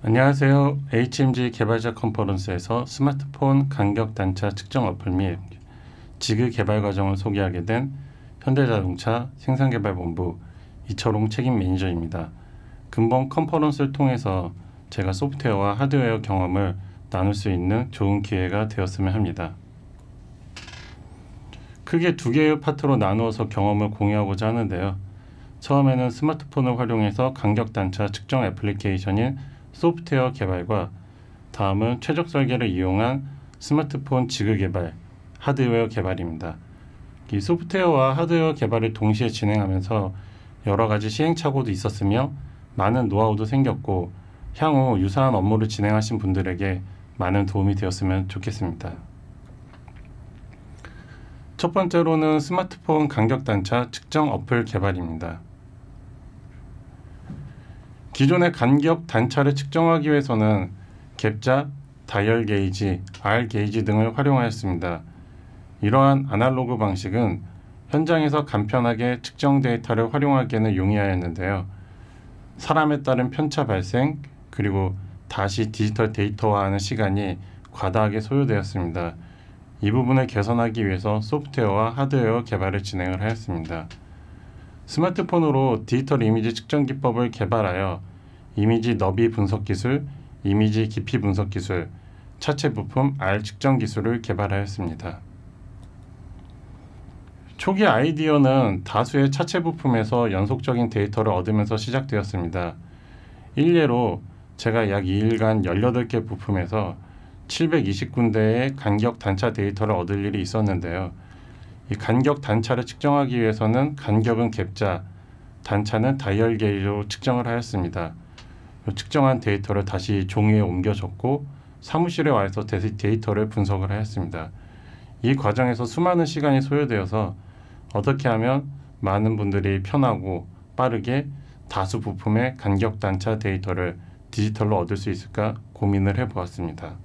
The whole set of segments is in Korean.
안녕하세요. HMG 개발자 컨퍼런스에서 스마트폰 간격 단차 측정 어플 및 지그 개발 과정을 소개하게 된 현대자동차 생산개발본부 이철홍 책임 매니저입니다. 근본 컨퍼런스를 통해서 제가 소프트웨어와 하드웨어 경험을 나눌 수 있는 좋은 기회가 되었으면 합니다. 크게 두 개의 파트로 나누어서 경험을 공유하고자 하는데요. 처음에는 스마트폰을 활용해서 간격 단차 측정 애플리케이션인 소프트웨어 개발과 다음은 최적 설계를 이용한 스마트폰 지그 개발, 하드웨어 개발입니다. 이 소프트웨어와 하드웨어 개발을 동시에 진행하면서 여러 가지 시행착오도 있었으며 많은 노하우도 생겼고 향후 유사한 업무를 진행하신 분들에게 많은 도움이 되었으면 좋겠습니다. 첫 번째로는 스마트폰 간격 단차 측정 어플 개발입니다. 기존의 간격 단차를 측정하기 위해서는 갭자, 다이얼 게이지, R 게이지 등을 활용하였습니다. 이러한 아날로그 방식은 현장에서 간편하게 측정 데이터를 활용하기에는 용이하였는데요. 사람에 따른 편차 발생, 그리고 다시 디지털 데이터화하는 시간이 과다하게 소요되었습니다. 이 부분을 개선하기 위해서 소프트웨어와 하드웨어 개발을 진행을 하였습니다. 스마트폰으로 디지털 이미지 측정 기법을 개발하여 이미지 너비 분석 기술, 이미지 깊이 분석 기술, 차체 부품 R 측정 기술을 개발하였습니다. 초기 아이디어는 다수의 차체 부품에서 연속적인 데이터를 얻으면서 시작되었습니다. 일례로 제가 약 2일간 18개 부품에서 720군데의 간격 단차 데이터를 얻을 일이 있었는데요. 이 간격 단차를 측정하기 위해서는 간격은 갭자, 단차는 다이얼 게이지로 측정을 하였습니다. 측정한 데이터를 다시 종이에 옮겨 적고 사무실에 와서 데이터를 분석을 하였습니다. 이 과정에서 수많은 시간이 소요되어서 어떻게 하면 많은 분들이 편하고 빠르게 다수 부품의 간격 단차 데이터를 디지털로 얻을 수 있을까 고민을 해보았습니다.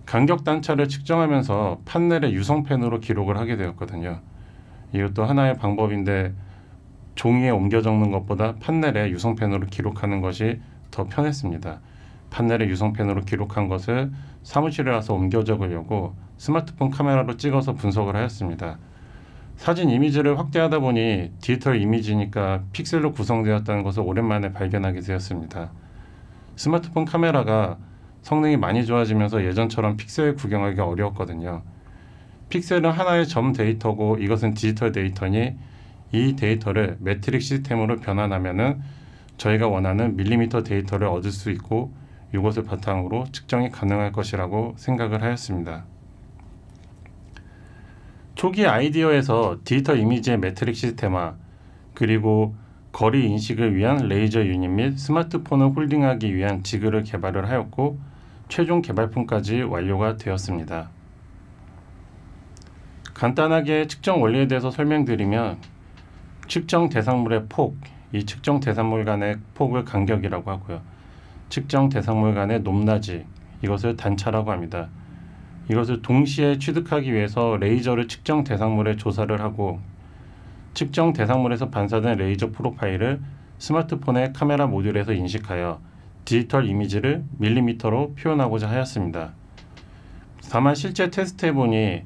간격 단차를 측정하면서 판넬에 유성펜으로 기록을 하게 되었거든요. 이것도 하나의 방법인데 종이에 옮겨 적는 것보다 판넬에 유성펜으로 기록하는 것이 더 편했습니다. 판넬에 유성펜으로 기록한 것을 사무실에 와서 옮겨 적으려고 스마트폰 카메라로 찍어서 분석을 하였습니다. 사진 이미지를 확대하다 보니 디지털 이미지니까 픽셀로 구성되었다는 것을 오랜만에 발견하게 되었습니다. 스마트폰 카메라가 성능이 많이 좋아지면서 예전처럼 픽셀 구경하기가 어려웠거든요. 픽셀은 하나의 점 데이터고 이것은 디지털 데이터니 이 데이터를 매트릭 시스템으로 변환하면은 저희가 원하는 밀리미터 데이터를 얻을 수 있고 이것을 바탕으로 측정이 가능할 것이라고 생각을 하였습니다. 초기 아이디어에서 디지털 이미지의 매트릭 시스템화, 그리고 거리 인식을 위한 레이저 유닛 및 스마트폰을 홀딩하기 위한 지그를 개발을 하였고 최종 개발품까지 완료가 되었습니다. 간단하게 측정 원리에 대해서 설명드리면 측정 대상물의 폭, 이 측정 대상물 간의 폭을 간격이라고 하고요. 측정 대상물 간의 높낮이, 이것을 단차라고 합니다. 이것을 동시에 취득하기 위해서 레이저를 측정 대상물에 조사를 하고 측정 대상물에서 반사된 레이저 프로파일을 스마트폰의 카메라 모듈에서 인식하여 디지털 이미지를 밀리미터로 표현하고자 하였습니다. 다만 실제 테스트해보니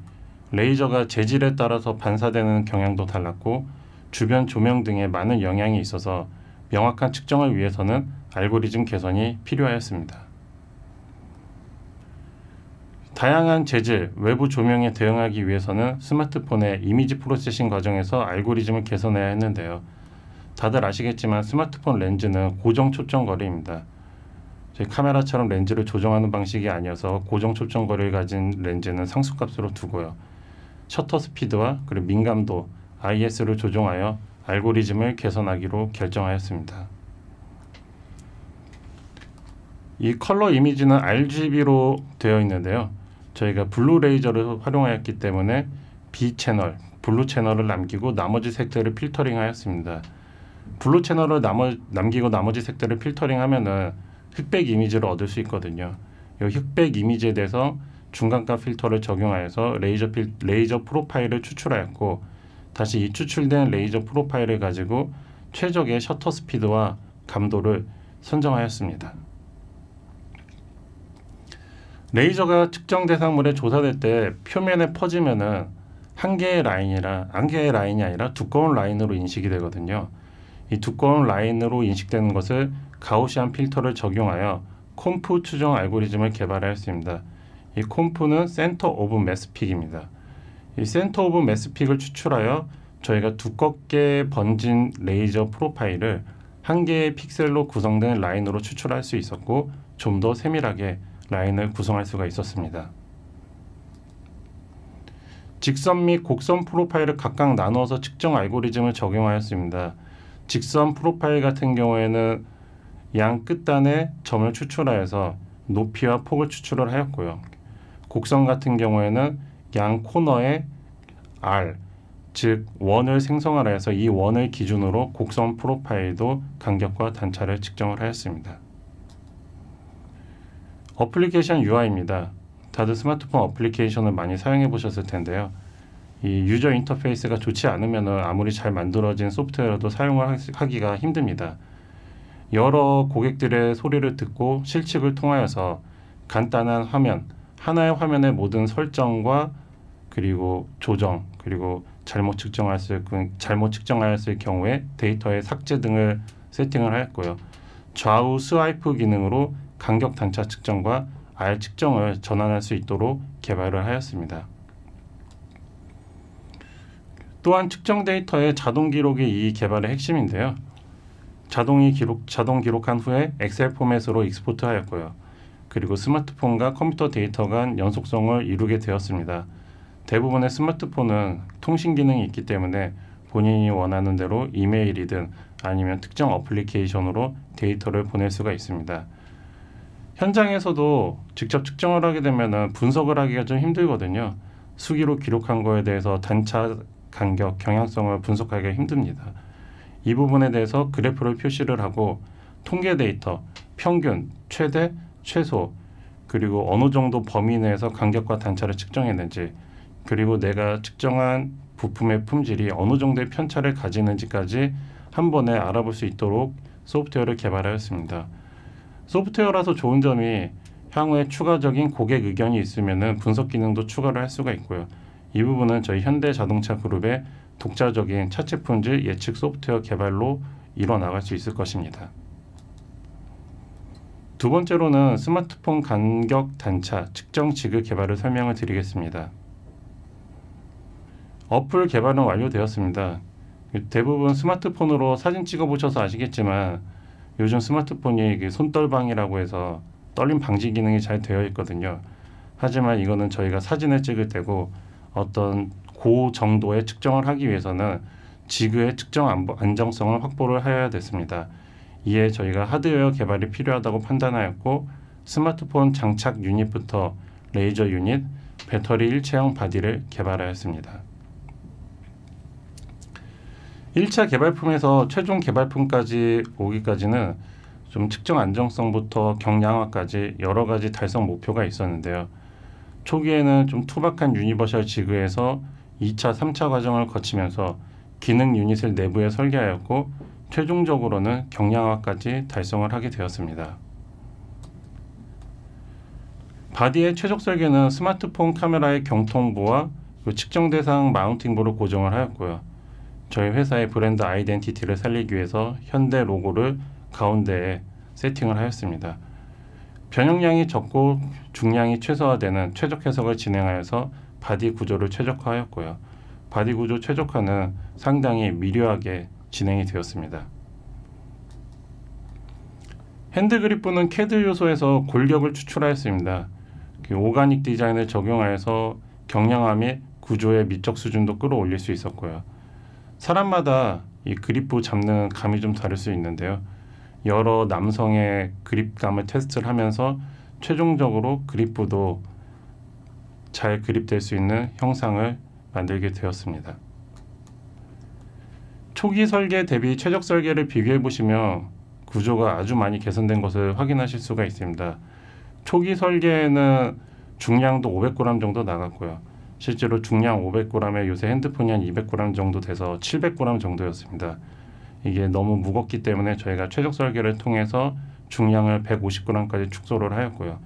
레이저가 재질에 따라서 반사되는 경향도 달랐고 주변 조명 등에 많은 영향이 있어서 명확한 측정을 위해서는 알고리즘 개선이 필요하였습니다. 다양한 재질, 외부 조명에 대응하기 위해서는 스마트폰의 이미지 프로세싱 과정에서 알고리즘을 개선해야 했는데요. 다들 아시겠지만 스마트폰 렌즈는 고정 초점 거리입니다. 저희 카메라처럼 렌즈를 조정하는 방식이 아니어서 고정 초점 거리를 가진 렌즈는 상수값으로 두고요. 셔터 스피드와 그리고 민감도, IS를 조정하여 알고리즘을 개선하기로 결정하였습니다. 이 컬러 이미지는 RGB로 되어 있는데요. 저희가 블루 레이저를 활용하였기 때문에 B 채널, 블루 채널을 남기고 나머지 색들을 필터링 하였습니다. 블루 채널을 남기고 나머지 색들을 필터링 하면은 흑백 이미지를 얻을 수 있거든요. 이 흑백 이미지에 대해서 중간값 필터를 적용하여서 레이저 프로파일을 추출하였고 다시 이 추출된 레이저 프로파일을 가지고 최적의 셔터 스피드와 감도를 선정하였습니다. 레이저가 측정 대상물에 조사될 때 표면에 퍼지면은 한 개의 라인이 아니라 두꺼운 라인으로 인식이 되거든요. 이 두꺼운 라인으로 인식되는 것을 가우시안 필터를 적용하여 콤프 추정 알고리즘을 개발하였습니다. 이 콤프는 센터 오브 매스 픽입니다. 이 센터 오브 매스 픽을 추출하여 저희가 두껍게 번진 레이저 프로파일을 한 개의 픽셀로 구성된 라인으로 추출할 수 있었고 좀 더 세밀하게 라인을 구성할 수가 있었습니다. 직선 및 곡선 프로파일을 각각 나누어서 측정 알고리즘을 적용하였습니다. 직선 프로파일 같은 경우에는 양 끝단에 점을 추출하여서 높이와 폭을 추출을 하였고요. 곡선 같은 경우에는 양 코너에 R, 즉 원을 생성을 하여서 이 원을 기준으로 곡선 프로파일도 간격과 단차를 측정을 하였습니다. 어플리케이션 UI입니다. 다들 스마트폰 어플리케이션을 많이 사용해 보셨을 텐데요. 이 유저 인터페이스가 좋지 않으면 아무리 잘 만들어진 소프트웨어도 사용을 하기가 힘듭니다. 여러 고객들의 소리를 듣고 실측을 통하여서 간단한 화면, 하나의 화면의 모든 설정과 그리고 조정, 그리고 잘못 측정하였을 경우에 데이터의 삭제 등을 세팅을 하였고요. 좌우 스와이프 기능으로 간격 단차 측정과 R 측정을 전환할 수 있도록 개발을 하였습니다. 또한 측정 데이터의 자동 기록이 이 개발의 핵심인데요. 자동 기록한 후에 엑셀 포맷으로 익스포트하였고요. 그리고 스마트폰과 컴퓨터 데이터 간 연속성을 이루게 되었습니다. 대부분의 스마트폰은 통신 기능이 있기 때문에 본인이 원하는 대로 이메일이든 아니면 특정 어플리케이션으로 데이터를 보낼 수가 있습니다. 현장에서도 직접 측정을 하게 되면 분석을 하기가 좀 힘들거든요. 수기로 기록한 거에 대해서 단차, 간격, 경향성을 분석하기가 힘듭니다. 이 부분에 대해서 그래프를 표시를 하고 통계 데이터, 평균, 최대, 최소, 그리고 어느 정도 범위 내에서 간격과 단차를 측정했는지, 그리고 내가 측정한 부품의 품질이 어느 정도의 편차를 가지는지까지 한 번에 알아볼 수 있도록 소프트웨어를 개발하였습니다. 소프트웨어라서 좋은 점이 향후에 추가적인 고객 의견이 있으면 분석 기능도 추가를 할 수가 있고요. 이 부분은 저희 현대자동차 그룹의 독자적인 차체 품질 예측 소프트웨어 개발로 이뤄나갈 수 있을 것입니다. 두 번째로는 스마트폰 간격 단차 측정 지그 개발을 설명을 드리겠습니다. 어플 개발은 완료되었습니다. 대부분 스마트폰으로 사진 찍어 보셔서 아시겠지만 요즘 스마트폰이 손떨방이라고 해서 떨림 방지 기능이 잘 되어 있거든요. 하지만 이거는 저희가 사진을 찍을 때고 어떤 고 정도의 측정을 하기 위해서는 지그의 측정 안정성을 확보를 해야 됐습니다. 이에 저희가 하드웨어 개발이 필요하다고 판단하였고 스마트폰 장착 유닛부터 레이저 유닛, 배터리 일체형 바디를 개발하였습니다. 1차 개발품에서 최종 개발품까지 오기까지는 좀 측정 안정성부터 경량화까지 여러 가지 달성 목표가 있었는데요. 초기에는 좀 투박한 유니버셜 지그에서 2차, 3차 과정을 거치면서 기능 유닛을 내부에 설계하였고 최종적으로는 경량화까지 달성을 하게 되었습니다. 바디의 최적 설계는 스마트폰 카메라의 경통부와 측정 대상 마운팅부를 고정을 하였고요. 저희 회사의 브랜드 아이덴티티를 살리기 위해서 현대 로고를 가운데에 세팅을 하였습니다. 변형량이 적고 중량이 최소화되는 최적 해석을 진행하여서 바디 구조를 최적화하였고요. 바디 구조 최적화는 상당히 미려하게 진행이 되었습니다. 핸드 그립부는 캐드 요소에서 골격을 추출하였습니다. 오가닉 디자인을 적용하여서 경량화 및 구조의 미적 수준도 끌어올릴 수 있었고요. 사람마다 이 그립부 잡는 감이 좀 다를 수 있는데요. 여러 남성의 그립감을 테스트를 하면서 최종적으로 그립부도 잘 그립될 수 있는 형상을 만들게 되었습니다. 초기 설계 대비 최적 설계를 비교해 보시면 구조가 아주 많이 개선된 것을 확인하실 수가 있습니다. 초기 설계에는 중량도 500g 정도 나갔고요. 실제로 중량 500g에 요새 핸드폰이 한 200g 정도 돼서 700g 정도였습니다. 이게 너무 무겁기 때문에 저희가 최적 설계를 통해서 중량을 150g까지 축소를 하였고요.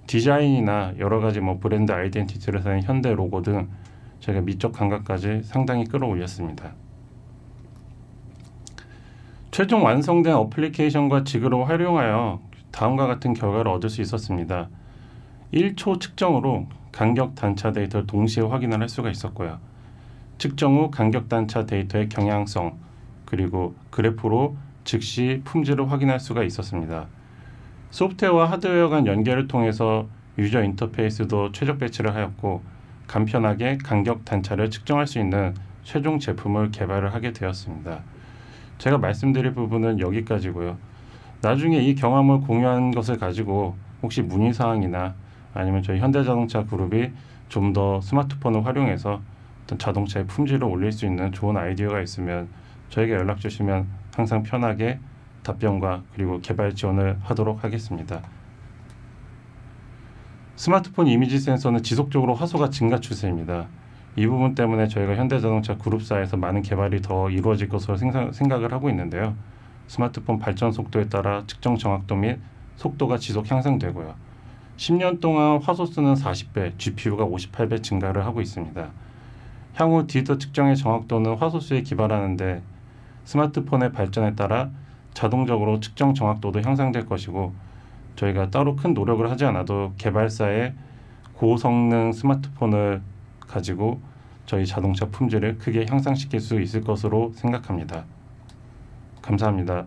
디자인이나 여러 가지 브랜드 아이덴티티를 사는 현대 로고 등 저희가 미적 감각까지 상당히 끌어올렸습니다. 최종 완성된 어플리케이션과 지그를 활용하여 다음과 같은 결과를 얻을 수 있었습니다. 1초 측정으로 간격 단차 데이터를 동시에 확인을 할 수가 있었고요. 측정 후 간격 단차 데이터의 경향성 그리고 그래프로 즉시 품질을 확인할 수가 있었습니다. 소프트웨어와 하드웨어 간 연결을 통해서 유저 인터페이스도 최적 배치를 하였고 간편하게 간격 단차를 측정할 수 있는 최종 제품을 개발을 하게 되었습니다. 제가 말씀드릴 부분은 여기까지고요. 나중에 이 경험을 공유한 것을 가지고 혹시 문의사항이나 아니면 저희 현대자동차 그룹이 좀 더 스마트폰을 활용해서 어떤 자동차의 품질을 올릴 수 있는 좋은 아이디어가 있으면 저에게 연락 주시면 항상 편하게 답변과 그리고 개발 지원을 하도록 하겠습니다. 스마트폰 이미지 센서는 지속적으로 화소가 증가 추세입니다. 이 부분 때문에 저희가 현대자동차 그룹사에서 많은 개발이 더 이루어질 것으로 생각을 하고 있는데요. 스마트폰 발전 속도에 따라 측정 정확도 및 속도가 지속 향상되고요. 10년 동안 화소수는 40배, GPU가 58배 증가를 하고 있습니다. 향후 디지털 측정의 정확도는 화소수에 기반하는데 스마트폰의 발전에 따라 자동적으로 측정 정확도도 향상될 것이고 저희가 따로 큰 노력을 하지 않아도 개발사의 고성능 스마트폰을 가지고 저희 자동차 품질을 크게 향상시킬 수 있을 것으로 생각합니다. 감사합니다.